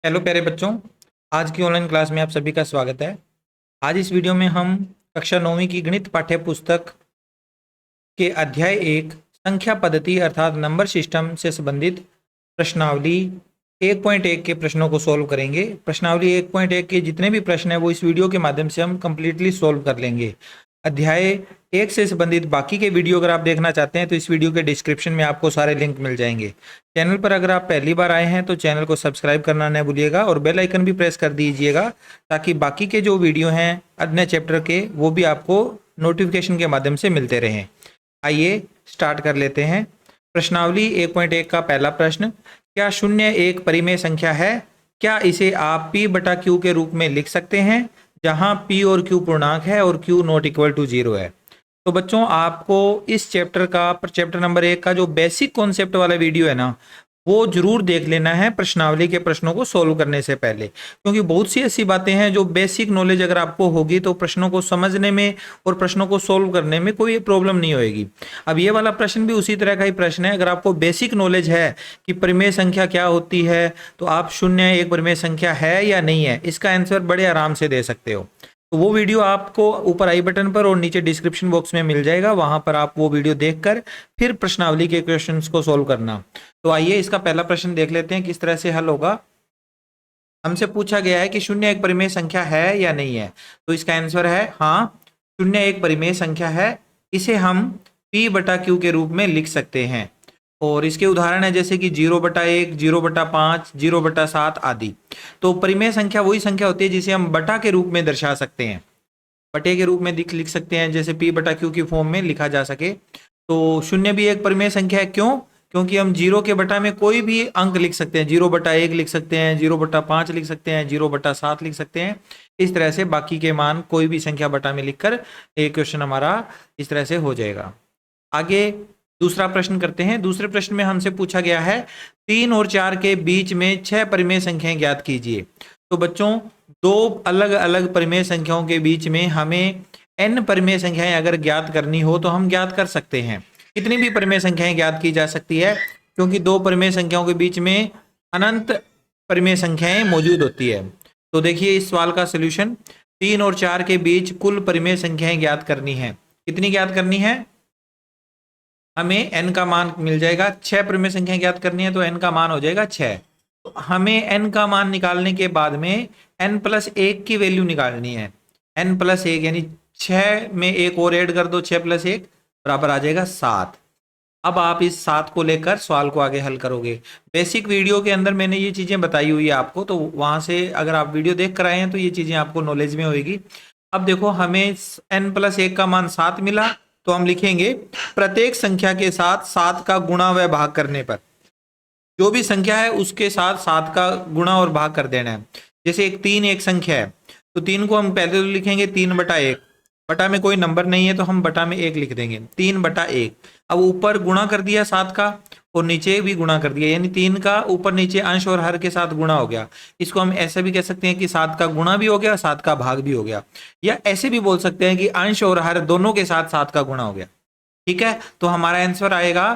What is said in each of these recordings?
Hello प्यारे बच्चों, आज की ऑनलाइन क्लास में आप सभी का स्वागत है। आज इस वीडियो में हम कक्षा 9वीं की गणित पाठ्य पुस्तक के अध्याय 1 संख्या पद्धति अर्थात नंबर सिस्टम से संबंधित प्रश्नावली 1.1 के प्रश्नों को सोल्व करेंगे। प्रश्नावली 1.1 के जितने भी प्रश्न हैं वो इस वीडियो के माध्यम से हम कंप्लीटली सोल्व कर लेंगे। अध्याय 1 से संबंधित बाकी के वीडियो अगर आप देखना चाहते हैं तो इस वीडियो के डिस्क्रिप्शन में आपको सारे लिंक मिल जाएंगे। चैनल पर अगर आप पहली बार आए हैं तो चैनल को सब्सक्राइब करना न भूलिएगा और बेल आइकन भी प्रेस कर दीजिएगा ताकि बाकी के जो वीडियो हैं अन्य चैप्टर के वो भी आपको नोटिफिकेशन के माध्यम से मिलते रहें। आइए स्टार्ट कर लेते हैं। प्रश्नावली 1.1 का पहला प्रश्न, क्या शून्य एक परिमेय संख्या है? क्या इसे आप p बटा q के रूप में लिख सकते हैं जहां p और q पूर्णांक है और q नॉट इक्वल टू 0 है? तो बच्चों आपको इस चैप्टर नंबर 1 का जो बेसिक कॉन्सेप्ट वाला वीडियो है ना वो जरूर देख लेना है प्रश्नावली के प्रश्नों को सोल्व करने से पहले, क्योंकि बहुत सी ऐसी बातें हैं जो बेसिक नॉलेज अगर आपको होगी तो प्रश्नों को समझने में और प्रश्नों को सोल्व करने में कोई प्रॉब्लम नहीं होगी। अब ये वाला प्रश्न भी उसी तरह का ही प्रश्न है। अगर आपको बेसिक नॉलेज है कि परिमेय संख्या क्या होती है तो आप शून्य एक परिमेय संख्या है या नहीं है इसका आंसर बड़े आराम से दे सकते हो। तो वो वीडियो आपको ऊपर आई बटन पर और नीचे डिस्क्रिप्शन बॉक्स में मिल जाएगा, वहां पर आप वो वीडियो देखकर फिर प्रश्नावली के क्वेश्चंस को सोल्व करना। तो आइए इसका पहला प्रश्न देख लेते हैं किस तरह से हल होगा। हमसे पूछा गया है कि शून्य एक परिमेय संख्या है या नहीं है, तो इसका आंसर है हाँ, शून्य एक परिमेय संख्या है। इसे हम p बटा q के रूप में लिख सकते हैं और इसके उदाहरण है जैसे कि 0/1, 0/5, 0/7 आदि। तो परिमेय संख्या वही संख्या होती है जिसे हम बटा के रूप में दर्शा सकते हैं, बटे के रूप में लिख सकते हैं, जैसे p बटा q की फॉर्म में लिखा जा सके। तो शून्य भी एक परिमेय संख्या है। क्यों? क्योंकि हम 0 के बटा में कोई भी अंक लिख सकते हैं, 0/1 लिख सकते हैं, 0/5 लिख सकते हैं, 0/7 लिख सकते हैं। इस तरह से बाकी के मान कोई भी संख्या बटा में लिखकर एक क्वेश्चन हमारा इस तरह से हो जाएगा। आगे दूसरा प्रश्न करते हैं। दूसरे प्रश्न में हमसे पूछा गया है 3 और 4 के बीच में 6 परिमेय संख्याएं ज्ञात कीजिए। तो बच्चों दो अलग अलग परिमेय संख्याओं के बीच में हमें n परिमेय संख्याएं अगर ज्ञात करनी हो तो हम ज्ञात कर सकते हैं। कितनी भी परिमेय संख्याएं ज्ञात की जा सकती है, क्योंकि दो परिमेय संख्याओं के बीच में अनंत परिमेय संख्याएं मौजूद होती है। तो देखिए इस सवाल का सोल्यूशन, 3 और 4 के बीच कुल परिमेय संख्याएं ज्ञात करनी है। कितनी ज्ञात करनी है? हमें n का मान मिल जाएगा। 6 परिमेय संख्या ज्ञात करनी है तो n का मान हो जाएगा 6। तो हमें n का मान निकालने के बाद में n+1 की वैल्यू निकालनी है। n+1 यानी 6 में एक और ऐड कर दो, 6+1 बराबर आ जाएगा 7। अब आप इस 7 को लेकर सवाल को आगे हल करोगे। बेसिक वीडियो के अंदर मैंने ये चीजें बताई हुई है आपको, तो वहां से अगर आप वीडियो देख कर आए हैं तो ये चीजें आपको नॉलेज में होगी। अब देखो हमें n+1 का मान 7 मिला, तो हम लिखेंगे प्रत्येक संख्या के साथ 7 का गुणा व भाग करने पर, जो भी संख्या है उसके साथ 7 का गुणा और भाग कर देना है। जैसे एक 3 एक संख्या है तो 3 को हम पहले तो लिखेंगे 3/1, बटा में कोई नंबर नहीं है तो हम बटा में 1 लिख देंगे, 3/1। अब ऊपर गुणा कर दिया 7 का और नीचे भी गुणा कर दिया, यानी 3 का ऊपर नीचे अंश और हर के साथ गुणा हो गया। इसको हम ऐसा भी कह सकते हैं कि 7 का गुणा भी हो गया, 7 का भाग भी हो गया, या ऐसे भी बोल सकते हैं कि अंश और हर दोनों के साथ 7 का गुणा हो गया। ठीक है, तो हमारा आंसर आएगा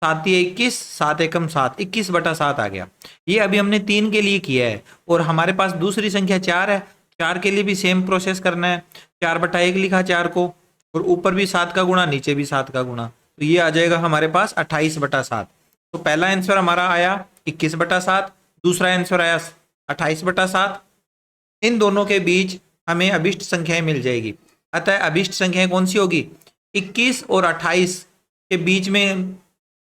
7 × 21, 7 × 7, 21/7 आ गया। ये अभी हमने 3 के लिए किया है और हमारे पास दूसरी संख्या 4 है, 4 के लिए भी सेम प्रोसेस करना है। 4/1 लिखा 4 को और ऊपर भी 7 का गुणा, नीचे भी 7 का गुणा, तो ये आ जाएगा हमारे पास 28/7। तो पहला आंसर हमारा आया 21/7, दूसरा आंसर आया 28/7। इन दोनों के बीच हमें अभिष्ट संख्याएं मिल जाएगी। अतः अभिष्ट संख्याएं कौन सी होगी? 21 और 28 के बीच में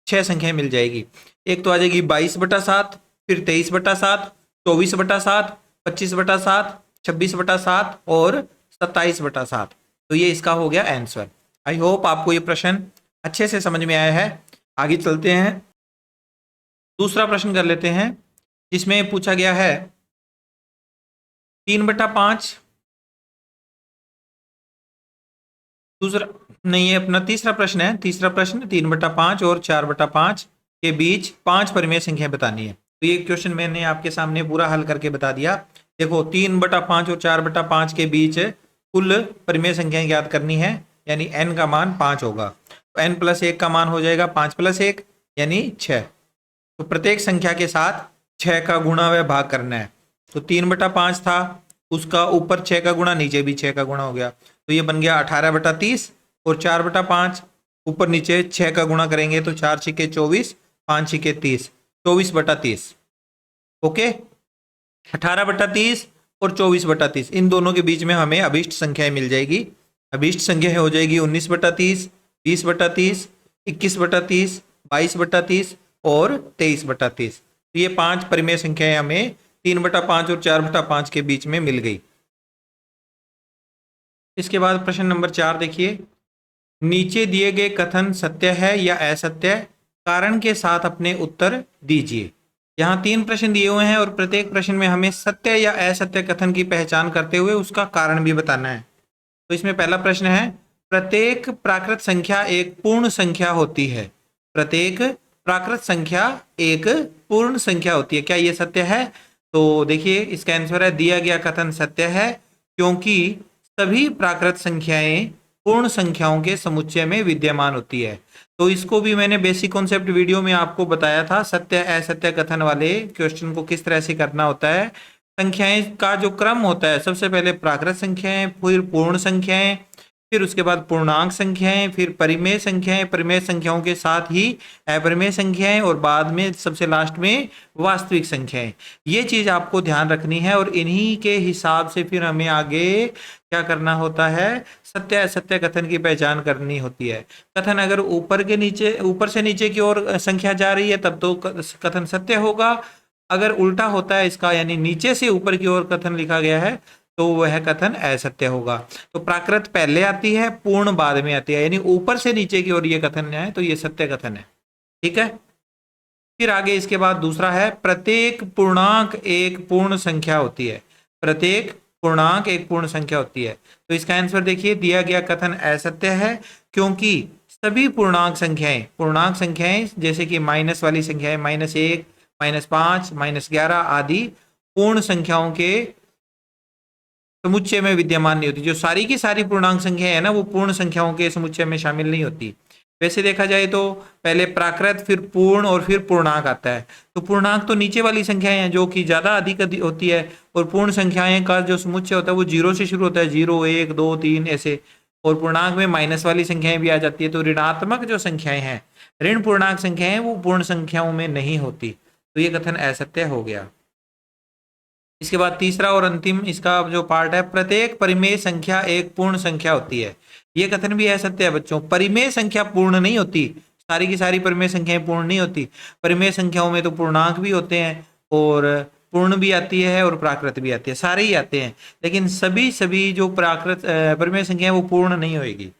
6 संख्याएं मिल जाएगी। एक तो आ जाएगी 22/7, फिर 23/7, 24/7, 25/7, 26/7 और 27/7। तो ये इसका हो गया आंसर। आई होप आपको ये प्रश्न अच्छे से समझ में आया है। आगे चलते हैं, दूसरा प्रश्न कर लेते हैं जिसमें पूछा गया है 3/5, दूसरा नहीं है, अपना तीसरा प्रश्न है। तीसरा प्रश्न 3/5 और 4/5 के बीच 5 परिमेय संख्या बतानी है। तो ये क्वेश्चन मैंने आपके सामने पूरा हल करके बता दिया। देखो 3/5 और 4/5 के बीच कुल परिमेय संख्याएं ज्ञात करनी है, यानी n का मान 5 होगा। तो n+1 का मान हो जाएगा 5+1 यानी 6। तो प्रत्येक संख्या के साथ 6 का गुणा व भाग करना है। तो 3/5 था, उसका ऊपर 6 का गुणा, नीचे भी 6 का गुणा हो गया, तो ये बन गया 18/30। और 4/5 ऊपर नीचे 6 का गुणा करेंगे तो 4 छिके 24, 5 छिके 30, 24/30। ओके, 18/30 और 24/30, इन दोनों के बीच में हमें अभिष्ट संख्याएं मिल जाएगी। अभिष्ट संख्या हो जाएगी 19/30, 20/30, 21/30, 22/30 और 23/30। तो ये 5 परिमेय संख्याएं हमें 3/5 और 4/5 के बीच में मिल गई। इसके बाद प्रश्न नंबर 4 देखिए, नीचे दिए गए कथन सत्य है या असत्य, कारण के साथ अपने उत्तर दीजिए। यहाँ 3 प्रश्न दिए हुए हैं और प्रत्येक प्रश्न में हमें सत्य या असत्य कथन की पहचान करते हुए उसका कारण भी बताना है। तो इसमें पहला प्रश्न है, प्रत्येक प्राकृत संख्या एक पूर्ण संख्या होती है। प्रत्येक प्राकृत संख्या एक पूर्ण संख्या होती है, क्या ये सत्य है? तो देखिए इसका आंसर है, दिया गया कथन सत्य है क्योंकि सभी प्राकृत संख्याएं पूर्ण संख्याओं के समुच्चय में विद्यमान होती है। तो इसको भी मैंने बेसिक कॉन्सेप्ट वीडियो में आपको बताया था, सत्य असत्य कथन वाले क्वेश्चन को किस तरह से करना होता है। संख्याएं का जो क्रम होता है, सबसे पहले प्राकृत संख्याएं, फिर पूर्ण संख्याएं, फिर उसके बाद पूर्णांक संख्याएं, फिर परिमेय संख्याएं, परिमेय संख्याओं के साथ ही अपरिमेय संख्याएं और बाद में सबसे लास्ट में वास्तविक संख्याएं। ये चीज आपको ध्यान रखनी है और इन्हीं के हिसाब से फिर हमें आगे क्या करना होता है, सत्य असत्य कथन की पहचान करनी होती है। कथन अगर ऊपर से नीचे की ओर संख्या जा रही है तब तो कथन सत्य होगा। अगर उल्टा होता है इसका, यानी नीचे से ऊपर की ओर कथन लिखा गया है, तो वह कथन असत्य होगा। तो प्राकृत पहले आती है, पूर्ण बाद में आती है, यानी ऊपर से नीचे की ओर ये कथन है तो ये सत्य कथन है। ठीक है, फिर आगे इसके बाद दूसरा है, प्रत्येक पूर्णांक एक पूर्ण संख्या होती है। प्रत्येक पूर्णांक एक पूर्ण संख्या होती है। तो इसका आंसर देखिए, दिया गया कथन असत्य है क्योंकि सभी पूर्णांक संख्याएं जैसे कि माइनस वाली संख्याएं, -1, -5, -11 आदि पूर्ण संख्याओं के समुच्चय में विद्यमान नहीं होती। जो सारी की सारी पूर्णांक संख्या है ना, वो पूर्ण संख्याओं के समुच्चय में शामिल नहीं होती। वैसे देखा जाए तो पहले प्राकृत, फिर पूर्ण और फिर पूर्णांक आता है। तो पूर्णांक तो नीचे वाली संख्याएं हैं जो कि ज्यादा अधिक होती है, और पूर्ण संख्याएं का जो समुच्चय होता है वो 0 से शुरू होता है, 0, 1, 2, 3 ऐसे। और पूर्णांक में माइनस वाली संख्याएं भी आ जाती है। तो ऋणात्मक जो संख्याएं हैं, ऋण पूर्णांक संख्याएं, वो पूर्ण संख्याओं में नहीं होती। तो ये कथन असत्य हो गया। इसके बाद तीसरा और अंतिम इसका जो पार्ट है, प्रत्येक परिमेय संख्या एक पूर्ण संख्या होती है। यह कथन भी असत्य है बच्चों। परिमेय संख्या पूर्ण नहीं होती, सारी की सारी परिमेय संख्याएं पूर्ण नहीं होती। परिमेय संख्याओं में तो पूर्णांक भी होते हैं और पूर्ण भी आती है और प्राकृत भी आती है, सारे ही आते हैं, लेकिन सभी जो प्राकृत परिमेय संख्या है वो पूर्ण नहीं होगी।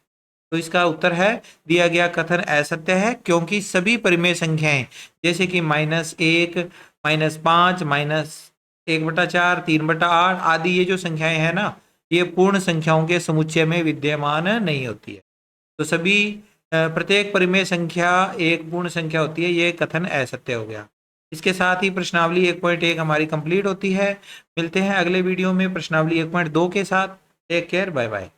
तो इसका उत्तर है, दिया गया कथन असत्य है क्योंकि सभी परिमेय संख्याएं जैसे कि -1, -5, -1/4, 3/8 आदि ये जो संख्याएं हैं ना, ये पूर्ण संख्याओं के समुच्चय में विद्यमान नहीं होती है। तो सभी प्रत्येक परिमेय संख्या एक पूर्ण संख्या होती है, ये कथन असत्य हो गया। इसके साथ ही प्रश्नावली 1.1 हमारी कंप्लीट होती है। मिलते हैं अगले वीडियो में प्रश्नावली 1.2 के साथ। Take care, bye bye.